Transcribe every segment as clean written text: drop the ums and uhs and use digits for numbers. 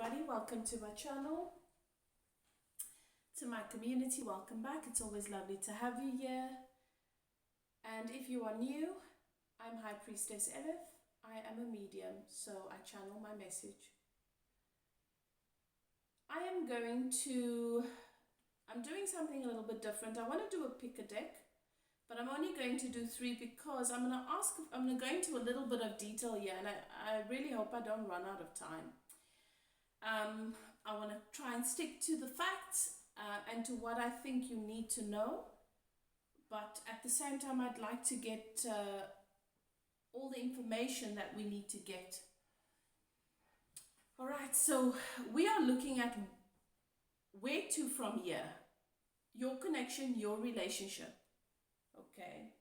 everybody, welcome to my channel, to my community. Welcome back. It's always lovely to have you here. And if you are new, I'm High Priestess Elif. I am a medium, so I channel my message. I'm doing something a little bit different. I want to do a pick a deck, but I'm only going to do 3 because I'm going to go into a little bit of detail here, and I really hope I don't run out of time. I want to try and stick to the facts and to what I think you need to know, but at the same time I'd like to get all the information that we need to get. Alright, so we are looking at where to from here. Your connection, your relationship. Okay.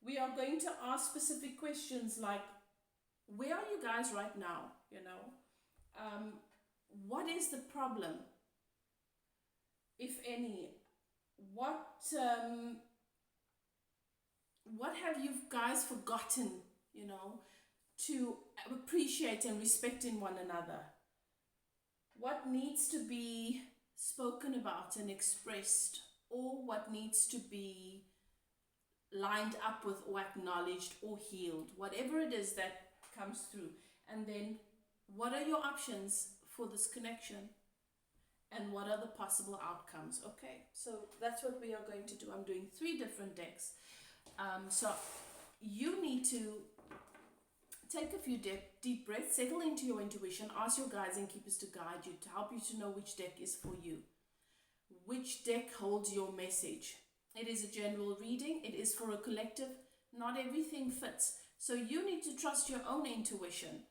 We are going to ask specific questions like, where are you guys right now? What is the problem, if any? What have you guys forgotten, to appreciate and respect in one another? What needs to be spoken about and expressed, or what needs to be lined up with or acknowledged or healed, whatever it is that comes through. And then what are your options for this connection, and what are the possible outcomes? Okay, so that's what we are going to do. I'm doing 3 different decks. So you need to take a few deep breaths, settle into your intuition, ask your guides and keepers to guide you, to help you to know which deck is for you, which deck holds your message. It is a general reading. It is for a collective. Not everything fits. So you need to trust your own intuition.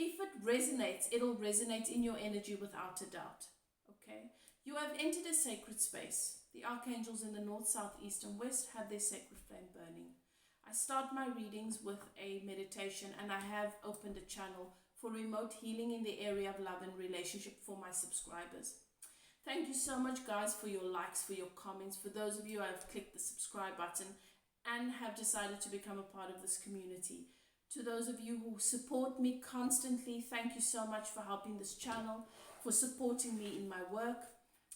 If it resonates, it'll resonate in your energy without a doubt. Okay? You have entered a sacred space. The archangels in the north, south, east, and west have their sacred flame burning. I start my readings with a meditation, and I have opened a channel for remote healing in the area of love and relationship for my subscribers. Thank you so much, guys, for your likes, for your comments, for those of you who have clicked the subscribe button and have decided to become a part of this community. To those of you who support me constantly, thank you so much for helping this channel, for supporting me in my work.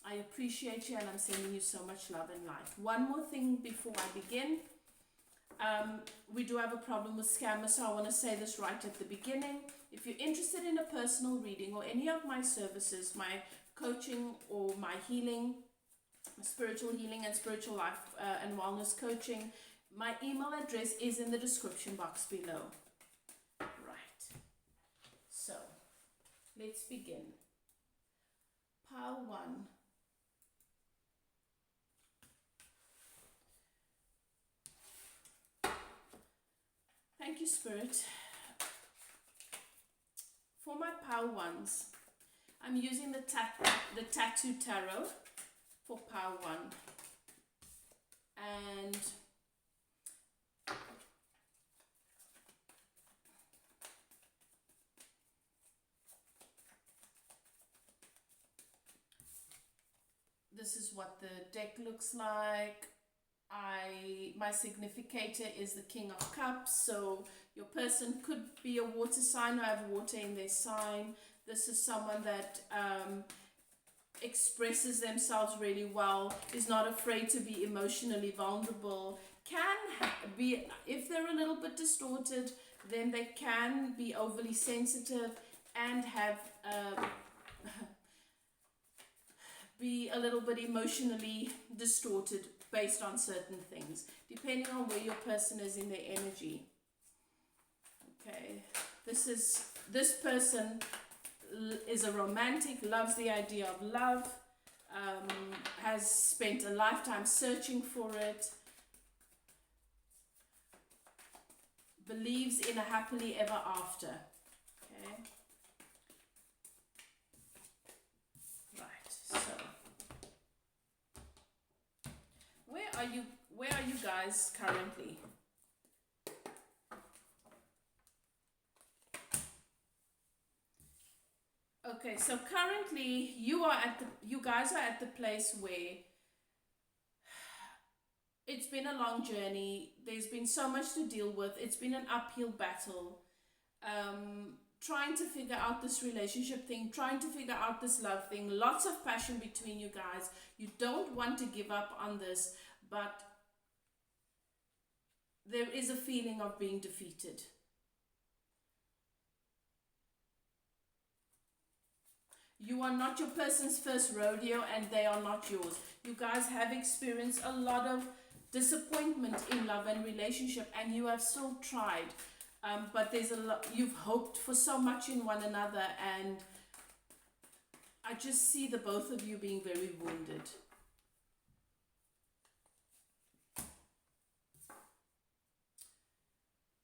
I appreciate you, and I'm sending you so much love and light. One more thing before I begin. We do have a problem with scammers, so I want to say this right at the beginning. If you're interested in a personal reading or any of my services, my coaching or my healing, spiritual healing and spiritual life and wellness coaching, my email address is in the description box below. Right, so let's begin. Pile 1. Thank you, Spirit. For my pile 1s, I'm using the Tattoo Tarot for pile 1. And this is what the deck looks like. My significator is the King of Cups, so your person could be a water sign or have water in their sign. This is someone that expresses themselves really well, is not afraid to be emotionally vulnerable, can be, if they're a little bit distorted, then they can be overly sensitive and have be a little bit emotionally distorted based on certain things, depending on where your person is in their energy. Okay, this person is a romantic, loves the idea of love, has spent a lifetime searching for it, believes in a happily ever after. Okay, right, so where are you guys currently? Okay, so currently you guys are at the place where it's been a long journey. There's been so much to deal with. It's been an uphill battle. trying to figure out this relationship thing, trying to figure out this love thing, lots of passion between you guys. You don't want to give up on this, but there is a feeling of being defeated. You are not your person's first rodeo, and they are not yours. You guys have experienced a lot of disappointment in love and relationship, and you have still tried. But there's a lot, you've hoped for so much in one another, and I just see the both of you being very wounded.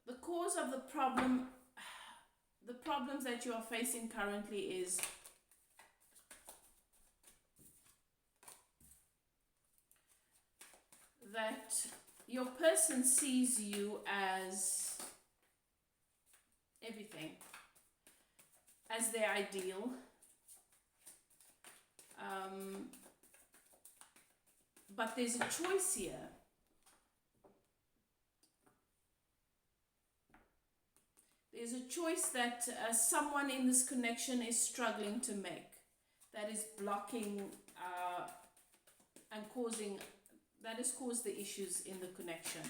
The cause of the problems that you are facing currently is that your person sees you as everything, as their ideal. But there's a choice here. There's a choice that someone in this connection is struggling to make, that is blocking and causing, that has caused the issues in the connection.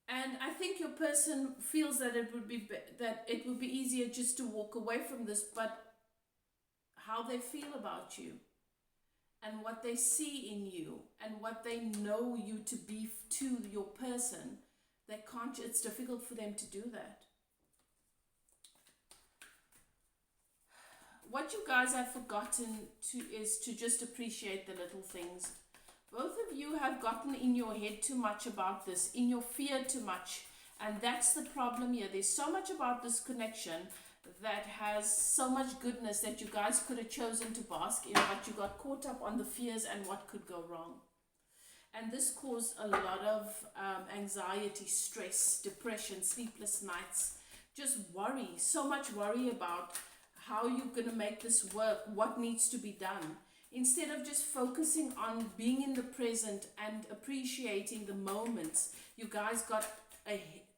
And I think your person feels that it would be easier just to walk away from this, but how they feel about you and what they see in you and what they know you to be to your person, they can't, it's difficult for them to do that. What you guys have forgotten is to just appreciate the little things. Both of you have gotten in your head too much about this, in your fear too much. And that's the problem here. There's so much about this connection that has so much goodness that you guys could have chosen to bask in, but you got caught up on the fears and what could go wrong. And this caused a lot of anxiety, stress, depression, sleepless nights, just worry, so much worry about how you're going to make this work, what needs to be done. Instead of just focusing on being in the present and appreciating the moments, you guys got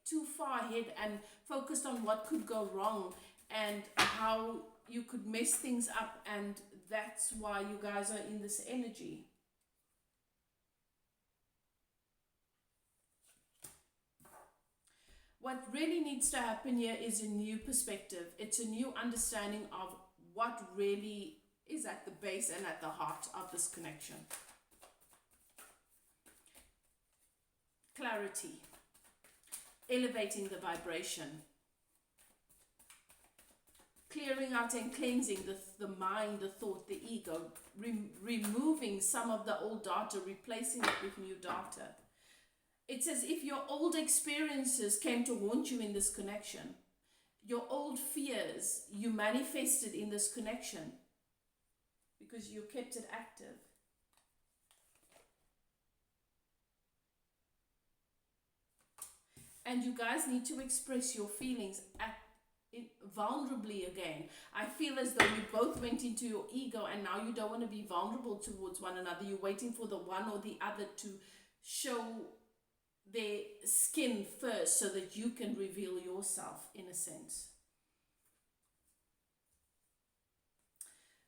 too far ahead and focused on what could go wrong and how you could mess things up, and that's why you guys are in this energy. What really needs to happen here is a new perspective. It's a new understanding of what really is at the base and at the heart of this connection. Clarity. Elevating the vibration. Clearing out and cleansing the mind, the thought, the ego. Removing some of the old data, replacing it with new data. It's as if your old experiences came to haunt you in this connection. Your old fears, you manifested in this connection because you kept it active. And you guys need to express your feelings vulnerably again. I feel as though you both went into your ego and now you don't want to be vulnerable towards one another. You're waiting for the one or the other to show their skin first so that you can reveal yourself, in a sense.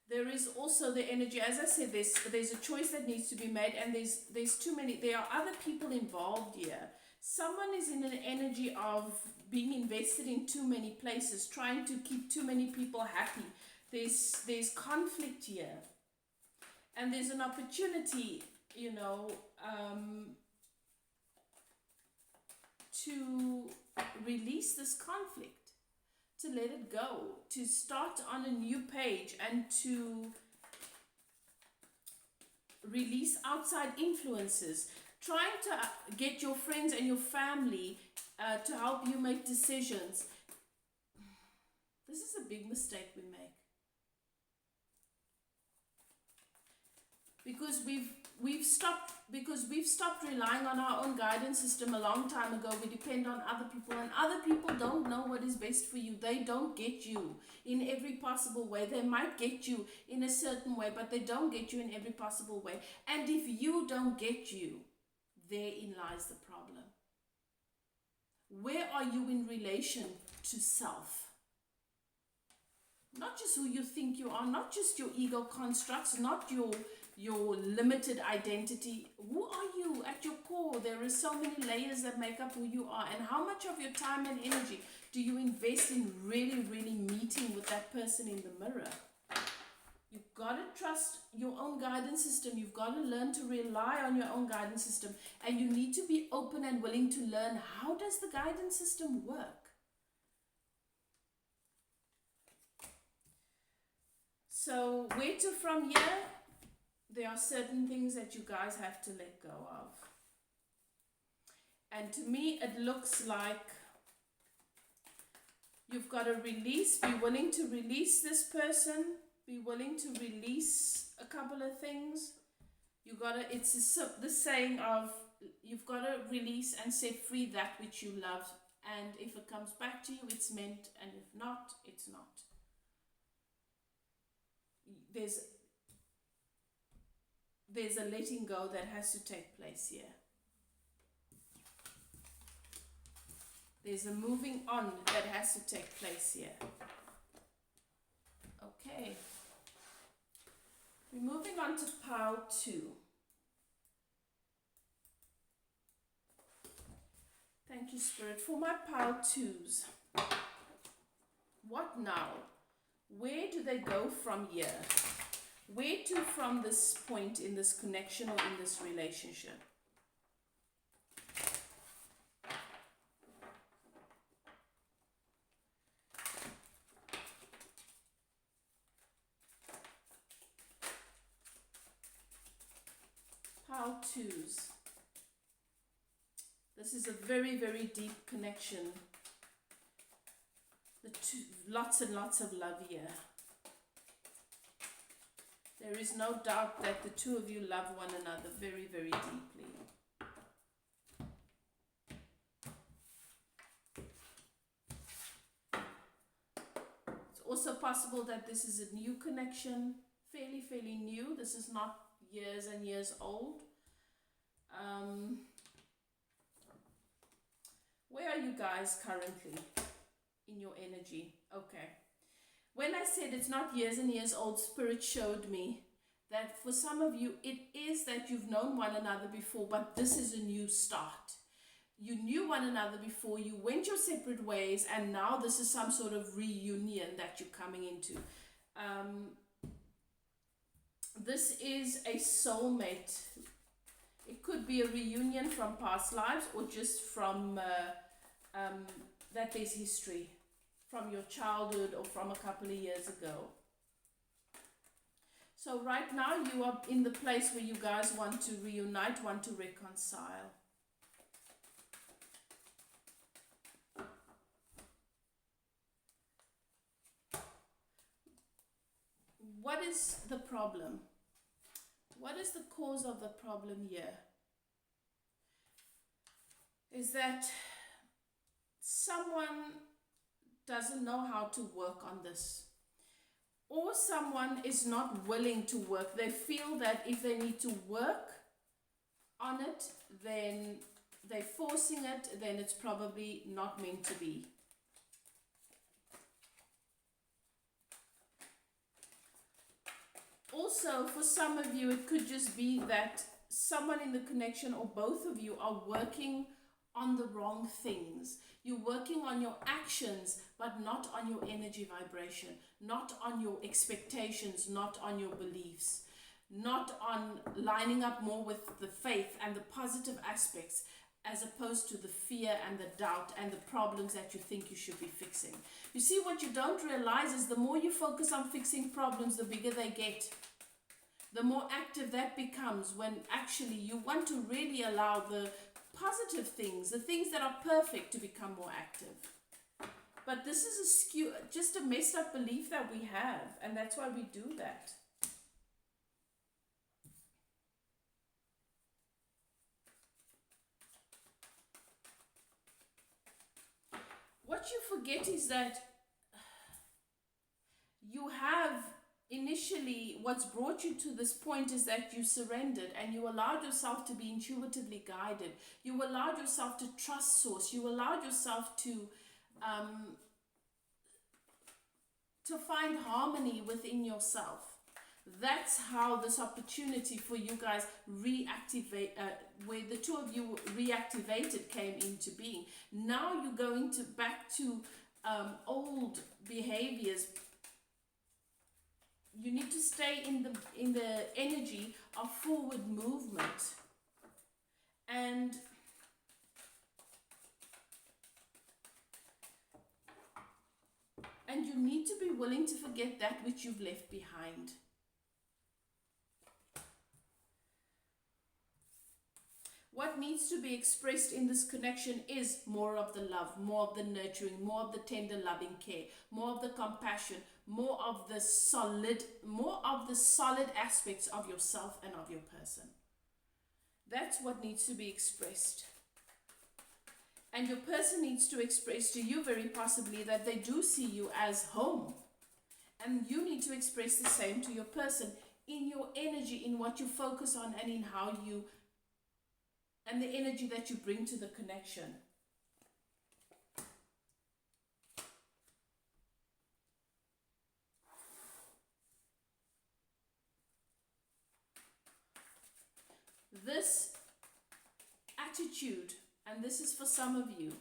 There is also the energy, as I said, there's a choice that needs to be made, and there's too many, there are other people involved here. Someone is in an energy of being invested in too many places, trying to keep too many people happy. There's conflict here. And there's an opportunity, you know, to release this conflict, to let it go, to start on a new page, and to release outside influences, trying to get your friends and your family to help you make decisions. This is a big mistake we make. because we've stopped relying on our own guidance system a long time ago. We depend on other people, and other people don't know what is best for you. They don't get you in every possible way. They might get you in a certain way, but they don't get you in every possible way. And if you don't get you, therein lies the problem. Where are you in relation to self? Not just who you think you are, not just your ego constructs, not your limited identity. Who are you at your core? There are so many layers that make up who you are. And how much of your time and energy do you invest in really, really meeting with that person in the mirror? You've got to trust your own guidance system. You've got to learn to rely on your own guidance system. And you need to be open and willing to learn, how does the guidance system work? So where to from here? There are certain things that you guys have to let go of. And to me, it looks like you've got to release, be willing to release this person, be willing to release a couple of things. It's the saying of, you've got to release and set free that which you love. And if it comes back to you, it's meant, and if not, it's not. There's a letting go that has to take place here. There's a moving on that has to take place here. Okay. We're moving on to pile 2. Thank you, Spirit. For my pile 2s, what now? Where do they go from here? Where to from this point in this connection or in this relationship? Pile 2s. This is a very, very deep connection. Lots and lots of love here. There is no doubt that the two of you love one another very, very deeply. It's also possible that this is a new connection, fairly new. This is not years and years old. Where are you guys currently in your energy? Okay. When I said it's not years and years old, Spirit showed me that for some of you, it is that you've known one another before, but this is a new start. You knew one another before, you went your separate ways, and now this is some sort of reunion that you're coming into. This is a soulmate. It could be a reunion from past lives, or just from that there's history from your childhood or from a couple of years ago. So right now you are in the place where you guys want to reunite, want to reconcile. What is the problem? What is the cause of the problem here? Is that someone doesn't know how to work on this, or someone is not willing to work. They feel that if they need to work on it, then they're forcing it, then it's probably not meant to be. Also, for some of you, it could just be that someone in the connection, or both of you, are working on the wrong things. You're working on your actions, but not on your energy vibration, not on your expectations, not on your beliefs, not on lining up more with the faith and the positive aspects, as opposed to the fear and the doubt and the problems that you think you should be fixing. You see, what you don't realize is the more you focus on fixing problems, the bigger they get. The more active that becomes, when actually you want to really allow the positive things, the things that are perfect, to become more active. But this is just a messed up belief that we have, and that's why we do that. what you forget is that you have initially, what's brought you to this point is that you surrendered and you allowed yourself to be intuitively guided. You allowed yourself to trust source. You allowed yourself to find harmony within yourself. That's how this opportunity for you guys reactivate, where the two of you reactivated, came into being. Now you're going to back to old behaviors. You need to stay in the energy of forward movement, and you need to be willing to forget that which you've left behind. What needs to be expressed in this connection is more of the love, more of the nurturing, more of the tender loving care, more of the compassion, more of the solid aspects of yourself and of your person. That's what needs to be expressed. And your person needs to express to you very possibly that they do see you as home. And you need to express the same to your person in your energy, in what you focus on, and in how you, and the energy that you bring to the connection. This attitude, and this is for some of you,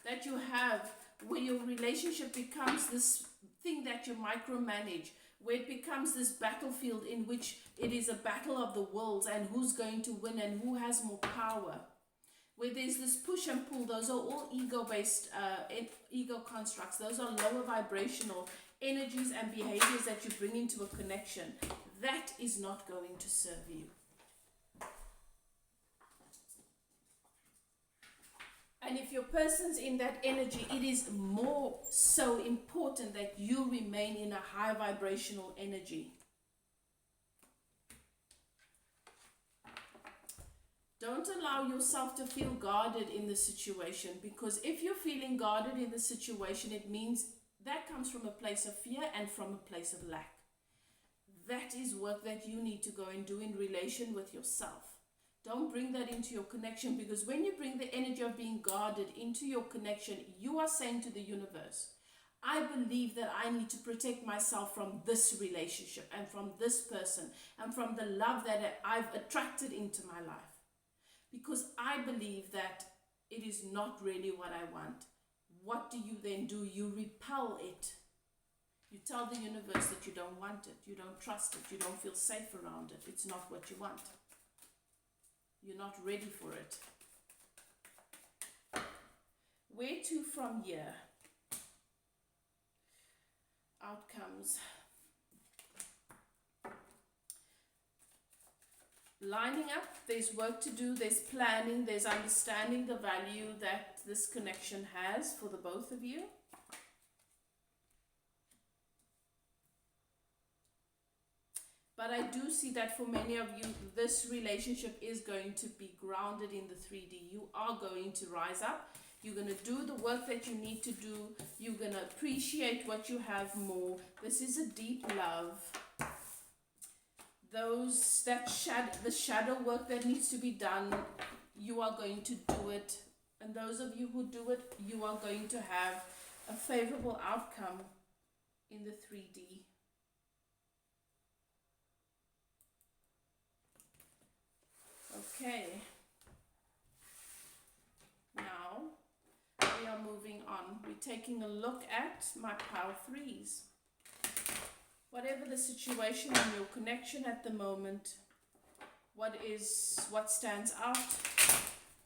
that you have, where your relationship becomes this thing that you micromanage, where it becomes this battlefield in which it is a battle of the worlds and who's going to win and who has more power, where there's this push and pull. Those are all ego-based, ego constructs. Those are lower vibrational energies and behaviors that you bring into a connection. That is not going to serve you. And if your person's in that energy, it is more so important that you remain in a high vibrational energy. Don't allow yourself to feel guarded in the situation, because if you're feeling guarded in the situation, it means that comes from a place of fear and from a place of lack. That is work that you need to go and do in relation with yourself. Don't bring that into your connection, because when you bring the energy of being guarded into your connection, you are saying to the universe, I believe that I need to protect myself from this relationship and from this person and from the love that I've attracted into my life, because I believe that it is not really what I want. What do you then do? You repel it. You tell the universe that you don't want it, you don't trust it, you don't feel safe around it. It's not what you want. You're not ready for it. Where to from here? Outcomes. Lining up, there's work to do, there's planning, there's understanding the value that this connection has for the both of you. But I do see that for many of you, this relationship is going to be grounded in the 3D. You are going to rise up. You're going to do the work that you need to do. You're going to appreciate what you have more. This is a deep love. The shadow work that needs to be done, you are going to do it. And those of you who do it, you are going to have a favorable outcome in the 3D. Okay, now we are moving on. We're taking a look at my pile threes. Whatever the situation in your connection at the moment, what stands out,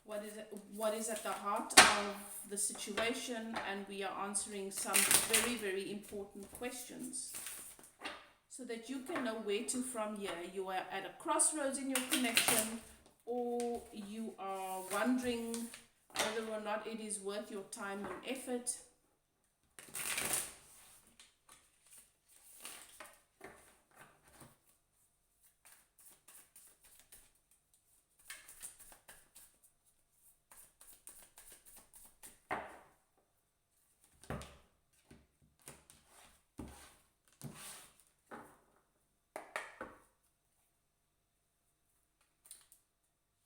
what is at the heart of the situation, and we are answering some very, very important questions, so that you can know where to from here. You are at a crossroads in your connection, or you are wondering whether or not it is worth your time and effort.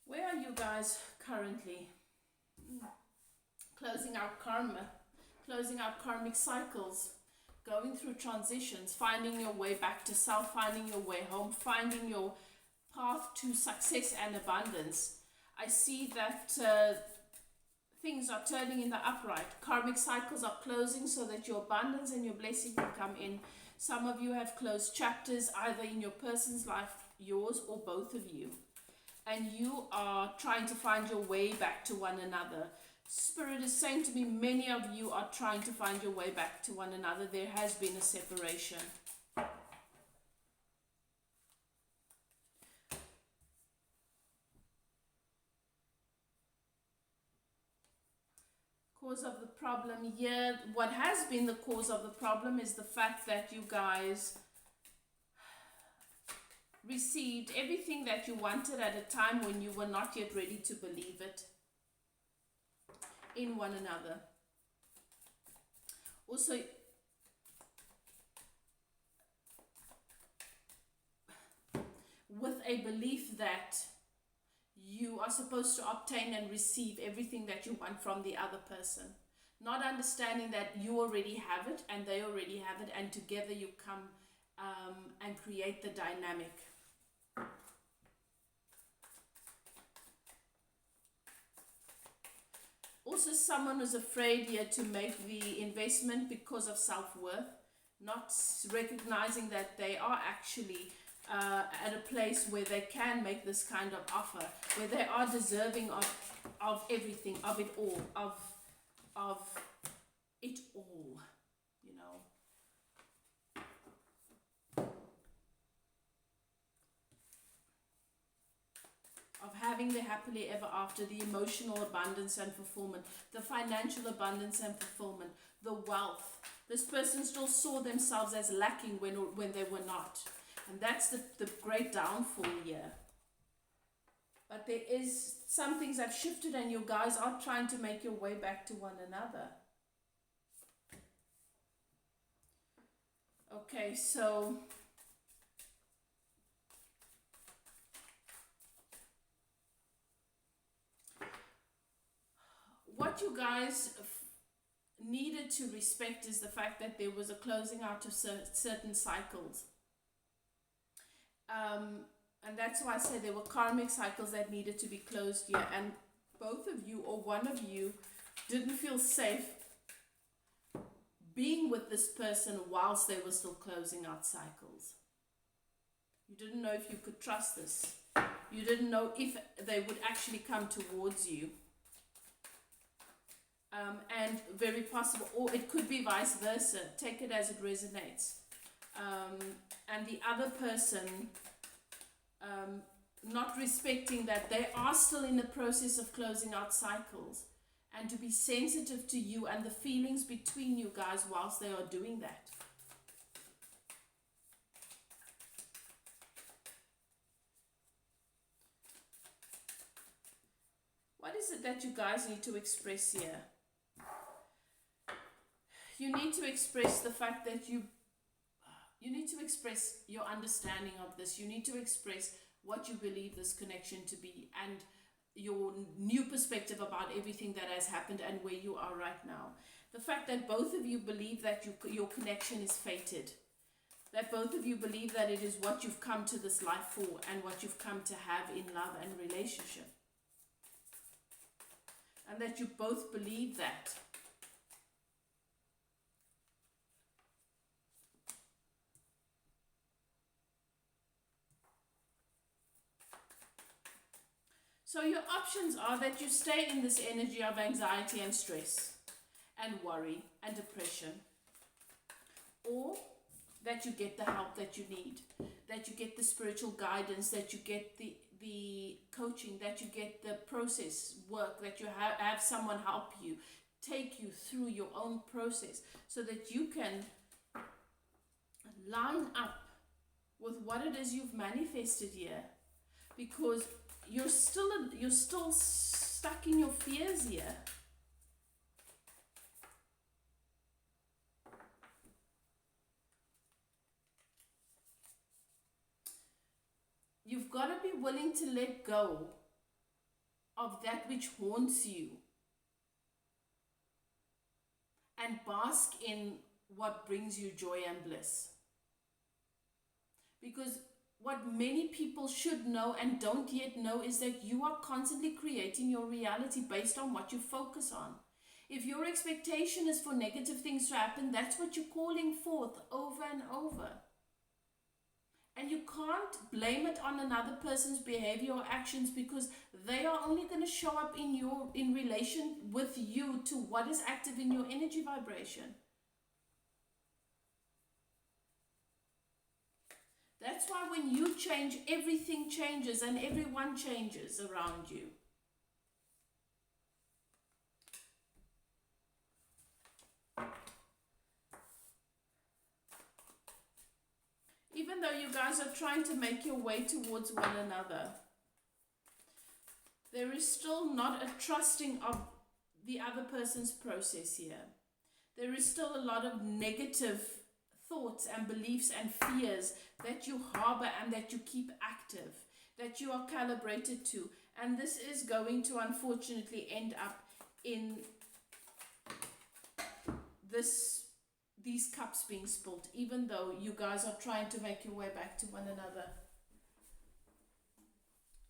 Where are you guys currently? Closing out karma, closing out karmic cycles, going through transitions, finding your way back to self, finding your way home, finding your path to success and abundance. I see that things are turning in the upright. Karmic cycles are closing so that your abundance and your blessing can come in. Some of you have closed chapters either in your person's life, yours, or both of you. And you are trying to find your way back to one another. Spirit is saying to me, many of you are trying to find your way back to one another. There has been a separation. Cause of the problem here, what has been the cause of the problem is the fact that you guys received everything that you wanted at a time when you were not yet ready to believe it in one another. Also, with a belief that you are supposed to obtain and receive everything that you want from the other person, not understanding that you already have it and they already have it, and together you come and create the dynamic. Also, someone was afraid here to make the investment because of self-worth, not recognizing that they are actually at a place where they can make this kind of offer, where they are deserving of everything, of it all, of it all, you know. Of having the happily ever after, the emotional abundance and fulfillment, the financial abundance and fulfillment, the wealth. This person still saw themselves as lacking when they were not. And that's the great downfall here. But there is, some things have shifted and you guys are trying to make your way back to one another. Okay, so what you guys needed to respect is the fact that there was a closing out of certain cycles. And that's why I say there were karmic cycles that needed to be closed here. And both of you, or one of you, didn't feel safe being with this person whilst they were still closing out cycles. You didn't know if you could trust this. You didn't know if they would actually come towards you. And very possible, or it could be vice versa. Take it as it resonates. And the other person not respecting that they are still in the process of closing out cycles, and to be sensitive to you and the feelings between you guys whilst they are doing that. What is it that you guys need to express here? You need to express the fact that you need to express your understanding of this. You need to express what you believe this connection to be, and your new perspective about everything that has happened and where you are right now. The fact that both of you believe that your connection is fated. That both of you believe that it is what you've come to this life for and what you've come to have in love and relationship. And that you both believe that. So your options are that you stay in this energy of anxiety and stress and worry and depression, or that you get the help that you need, that you get the spiritual guidance, that you get the coaching, that you get the process work, that you have someone help you, take you through your own process so that you can line up with what it is you've manifested here. Because you're still stuck in your fears here. You've got to be willing to let go of that which haunts you and bask in what brings you joy and bliss. Because what many people should know and don't yet know is that you are constantly creating your reality based on what you focus on. If your expectation is for negative things to happen, that's what you're calling forth over and over. And you can't blame it on another person's behavior or actions, because they are only going to show up in relation with you to what is active in your energy vibration. That's why when you change, everything changes and everyone changes around you. Even though you guys are trying to make your way towards one another, there is still not a trusting of the other person's process here. There is still a lot of negative thoughts and beliefs and fears that you harbor and that you keep active, that you are calibrated to. And this is going to unfortunately end up in these cups being spilled, even though you guys are trying to make your way back to one another.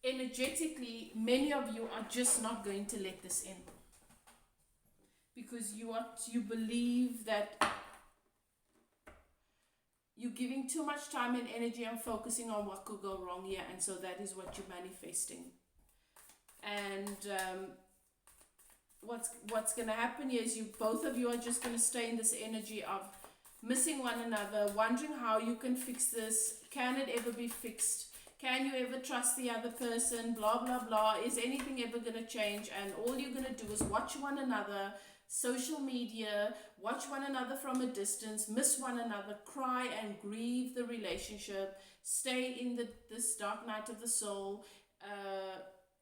Energetically, many of you are just not going to let this in, because you believe that you're giving too much time and energy and focusing on what could go wrong here, and so that is what you're manifesting. And what's going to happen here is both of you are just going to stay in this energy of missing one another, wondering how you can fix this. Can it ever be fixed? Can you ever trust the other person? Blah, blah, blah. Is anything ever going to change? And all you're going to do is watch one another, social media, watch one another from a distance, miss one another, cry and grieve the relationship, stay in this dark night of the soul,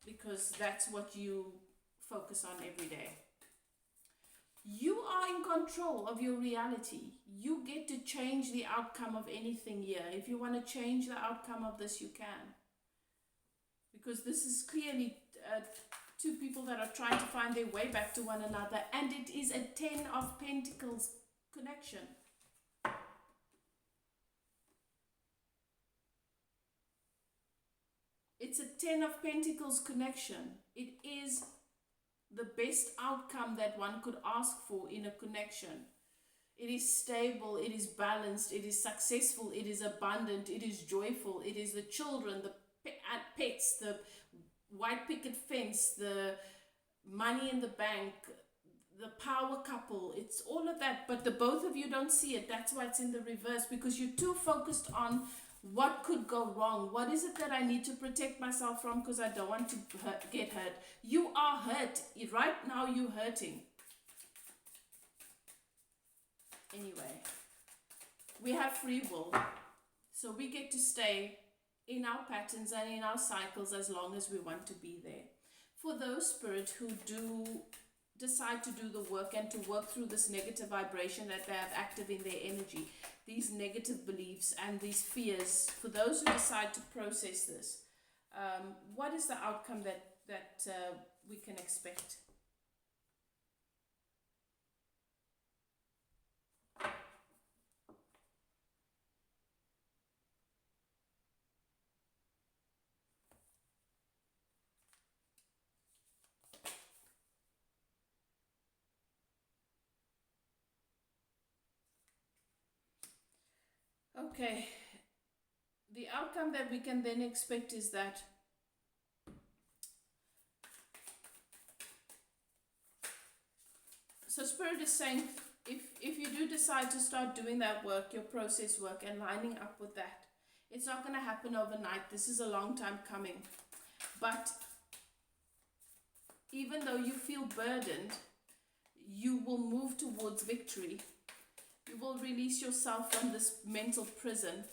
because that's what you focus on every day. You are in control of your reality. You get to change the outcome of anything here. If you want to change the outcome of this, you can. Because this is clearly two people that are trying to find their way back to one another. And it is a 10 of Pentacles connection. It's a 10 of Pentacles connection. It is the best outcome that one could ask for in a connection. It is stable, it is balanced, it is successful, it is abundant, it is joyful, it is the children, the pets, the white picket fence, the money in the bank, the power couple. It's all of that, but the both of you don't see it. That's why it's in the reverse, because you're too focused on what could go wrong. What is it that I need to protect myself from because I don't want to get hurt? You are hurt. Right now you're hurting. Anyway, we have free will. So we get to stay in our patterns and in our cycles as long as we want to be there. For those spirits who do decide to do the work and to work through this negative vibration that they have active in their energy, these negative beliefs and these fears, for those who decide to process this, what is the outcome that we can expect? Okay, the outcome that we can then expect is that so Spirit is saying, if you do decide to start doing that work, your process work, and lining up with that, it's not going to happen overnight. This is a long time coming. But even though you feel burdened, you will move towards victory. You will release yourself from this mental prison,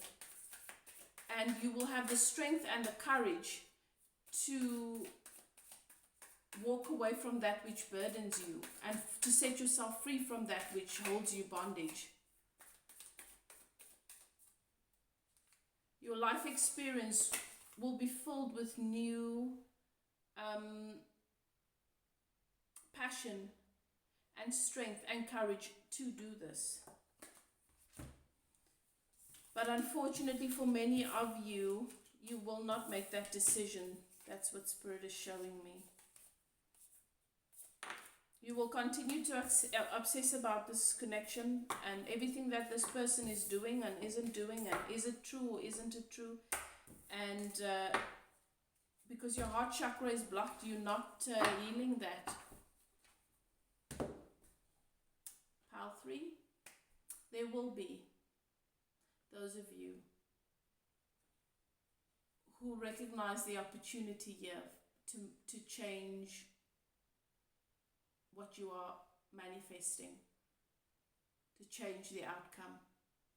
and you will have the strength and the courage to walk away from that which burdens you and to set yourself free from that which holds you bondage. Your life experience will be filled with new passion and strength and courage to do this. But unfortunately for many of you, you will not make that decision. That's what Spirit is showing me. You will continue to obsess about this connection and everything that this person is doing and isn't doing, and is it true or isn't it true? And because your heart chakra is blocked, you're not healing that. Pile 3, there will be those of you who recognize the opportunity here to change what you are manifesting, to change the outcome.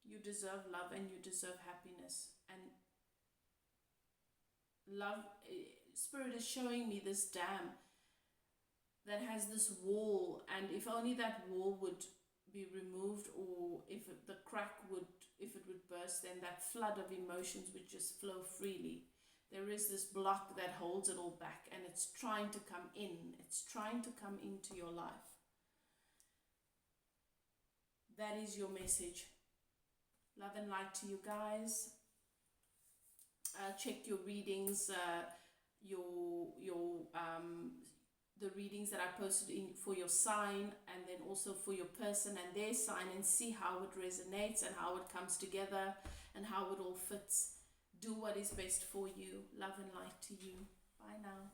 You deserve love and you deserve happiness. And love, Spirit is showing me this dam that has this wall, and if only that wall would be removed, or if the crack would, if it would burst, then that flood of emotions would just flow freely. There is this block that holds it all back, and it's trying to come in. It's trying to come into your life. That is your message. Love and light to you guys. Check your readings, the readings that I posted in for your sign, and then also for your person and their sign, and see how it resonates and how it comes together and how it all fits. Do what is best for you. Love and light to you. Bye now.